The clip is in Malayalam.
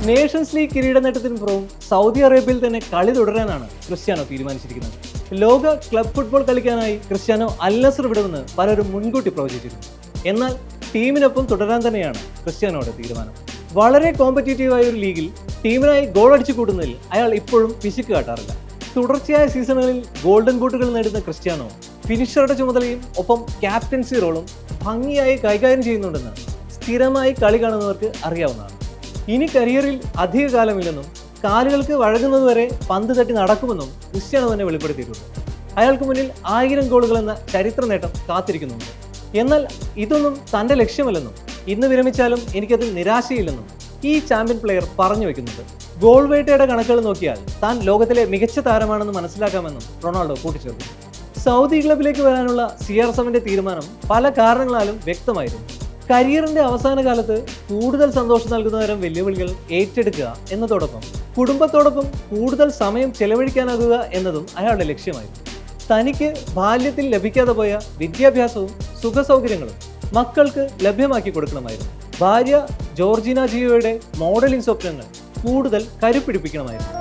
നേഷൻസ് ലീഗ് കിരീട നേട്ടത്തിന് പുറവും സൗദി അറേബ്യയിൽ തന്നെ കളി തുടരാനാണ് ക്രിസ്ത്യാനോ തീരുമാനിച്ചിരിക്കുന്നത്. ലോക ക്ലബ് ഫുട്ബോൾ കളിക്കാനായി ക്രിസ്ത്യാനോ അൽ നസർ വിടുമെന്ന് പലരും മുൻകൂട്ടി പ്രവചിച്ചിരുന്നു. എന്നാൽ ടീമിനൊപ്പം തുടരാൻ തന്നെയാണ് ക്രിസ്ത്യാനോയുടെ തീരുമാനം. വളരെ കോമ്പറ്റീറ്റീവായ ഒരു ലീഗിൽ ടീമിനായി ഗോൾ അടിച്ചു കൂട്ടുന്നതിൽ അയാൾ ഇപ്പോഴും പിശുക്ക് കാട്ടാറില്ല. തുടർച്ചയായ സീസണുകളിൽ ഗോൾഡൻ ബൂട്ടുകൾ നേടുന്ന ക്രിസ്ത്യാനോ ഫിനിഷറുടെ ചുമതലയും ഒപ്പം ക്യാപ്റ്റൻസി റോളും ഭംഗിയായി കൈകാര്യം ചെയ്യുന്നുണ്ടെന്ന് സ്ഥിരമായി കളി കാണുന്നവർക്ക് അറിയാവുന്നതാണ്. ഇനി കരിയറിൽ അധിക കാലമില്ലെന്നും കാലുകൾക്ക് വഴങ്ങുന്നതുവരെ പന്ത് തട്ടി നടക്കുമെന്നും ക്രിസ്ത്യാനോ തന്നെ വെളിപ്പെടുത്തിയിട്ടുണ്ട്. അയാൾക്ക് മുന്നിൽ 1000 ഗോളുകൾ എന്ന ചരിത്ര നേട്ടം കാത്തിരിക്കുന്നുണ്ട്. എന്നാൽ ഇതൊന്നും തൻ്റെ ലക്ഷ്യമല്ലെന്നും ഇന്ന് വിരമിച്ചാലും എനിക്കതിൽ നിരാശയില്ലെന്നും ഈ ചാമ്പ്യൻ പ്ലെയർ പറഞ്ഞു വെക്കുന്നുണ്ട്. ഗോൾ വേട്ടയുടെ കണക്കുകൾ നോക്കിയാൽ താൻ ലോകത്തിലെ മികച്ച താരമാണെന്ന് മനസ്സിലാക്കാമെന്നും റൊണാൾഡോ കൂട്ടിച്ചേർത്തു. സൗദി ക്ലബിലേക്ക് വരാനുള്ള CR7ന്റെ തീരുമാനം പല കാരണങ്ങളാലും വ്യക്തമായിരുന്നു. കരിയറിന്റെ അവസാന കാലത്ത് കൂടുതൽ സന്തോഷം നൽകുന്ന തരം വെല്ലുവിളികൾ ഏറ്റെടുക്കുക എന്നതോടൊപ്പം കുടുംബത്തോടൊപ്പം കൂടുതൽ സമയം ചെലവഴിക്കാനാകുക എന്നതും അയാളുടെ ലക്ഷ്യമായിരുന്നു. തനിക്ക് ബാല്യത്തിൽ ലഭിക്കാതെ പോയ വിദ്യാഭ്യാസവും സുഖസൗകര്യങ്ങളും മക്കൾക്ക് ലഭ്യമാക്കി കൊടുക്കണമായിരുന്നു. ഭാര്യ ജോർജിന ജിയോയുടെ മോഡലിംഗ് സ്വപ്നങ്ങൾ കൂടുതൽ കരുപ്പിടിപ്പിക്കണമായിരുന്നു.